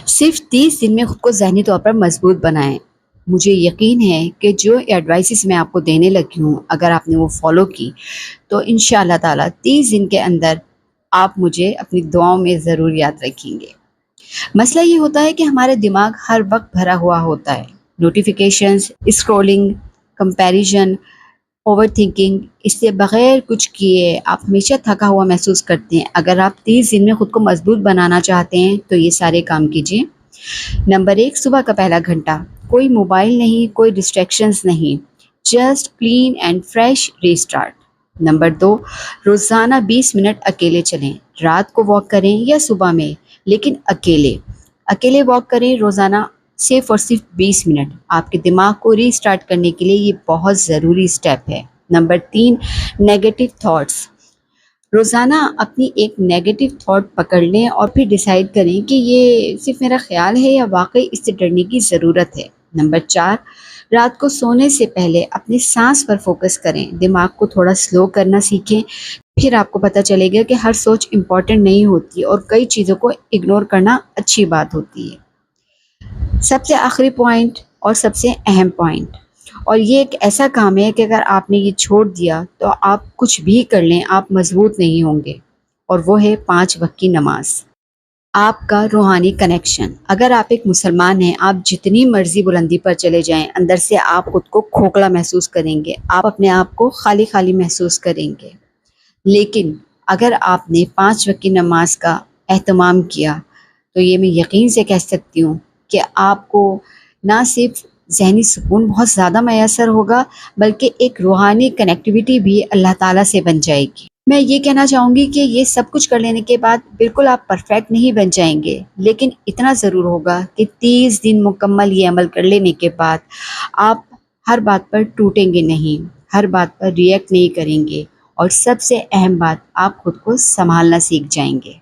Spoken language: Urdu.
صرف 30 دن میں خود کو ذہنی طور پر مضبوط بنائیں۔ مجھے یقین ہے کہ جو ایڈوائسز میں آپ کو دینے لگی ہوں، اگر آپ نے وہ فالو کی تو انشاءاللہ تعالیٰ 30 دن کے اندر آپ مجھے اپنی دعاؤں میں ضرور یاد رکھیں گے۔ مسئلہ یہ ہوتا ہے کہ ہمارا دماغ ہر وقت بھرا ہوا ہوتا ہے، notifications, scrolling, comparison, overthinking. اس سے بغیر کچھ کیے آپ ہمیشہ تھکا ہوا محسوس کرتے ہیں۔ اگر آپ 30 دن میں خود کو مضبوط بنانا چاہتے ہیں تو یہ سارے کام کیجیے۔ نمبر 1، صبح کا پہلا گھنٹہ کوئی موبائل نہیں، کوئی ڈسٹریکشنز نہیں، just clean and fresh restart. Number 2، روزانہ 20 منٹ اکیلے چلیں، رات کو واک کریں یا صبح میں، لیکن اکیلے واک کریں روزانہ، صرف اور صرف 20 منٹ۔ آپ کے دماغ کو ری اسٹارٹ کرنے کے لیے یہ بہت ضروری سٹیپ ہے۔ Number 3، negative thoughts. روزانہ اپنی ایک نیگیٹو تھاٹ پکڑ لیں اور پھر ڈیسائیڈ کریں کہ یہ صرف میرا خیال ہے یا واقعی اس سے ڈرنے کی ضرورت ہے۔ نمبر 4، رات کو سونے سے پہلے اپنی سانس پر فوکس کریں، دماغ کو تھوڑا سلو کرنا سیکھیں۔ پھر آپ کو پتہ چلے گا کہ ہر سوچ امپورٹنٹ نہیں ہوتی اور کئی چیزوں کو اگنور کرنا اچھی بات ہوتی ہے۔ سب سے آخری پوائنٹ اور سب سے اہم پوائنٹ، اور یہ ایک ایسا کام ہے کہ اگر آپ نے یہ چھوڑ دیا تو آپ کچھ بھی کر لیں آپ مضبوط نہیں ہوں گے، اور وہ ہے 5 وقت کی نماز۔ آپ کا روحانی کنیکشن۔ اگر آپ ایک مسلمان ہیں، آپ جتنی مرضی بلندی پر چلے جائیں، اندر سے آپ خود کو کھوکھلا محسوس کریں گے، آپ اپنے آپ کو خالی خالی محسوس کریں گے۔ لیکن اگر آپ نے 5 وقت کی نماز کا اہتمام کیا تو یہ میں یقین سے کہہ سکتی ہوں کہ آپ کو نہ صرف ذہنی سکون بہت زیادہ میسر ہوگا، بلکہ ایک روحانی کنیکٹیویٹی بھی اللہ تعالیٰ سے بن جائے گی۔ میں یہ کہنا چاہوں گی کہ یہ سب کچھ کر لینے کے بعد بالکل آپ پرفیکٹ نہیں بن جائیں گے، لیکن اتنا ضرور ہوگا کہ 30 دن مکمل یہ عمل کر لینے کے بعد آپ ہر بات پر ٹوٹیں گے نہیں، ہر بات پر ریئیکٹ نہیں کریں گے، اور سب سے اہم بات، آپ خود کو سنبھالنا سیکھ جائیں گے۔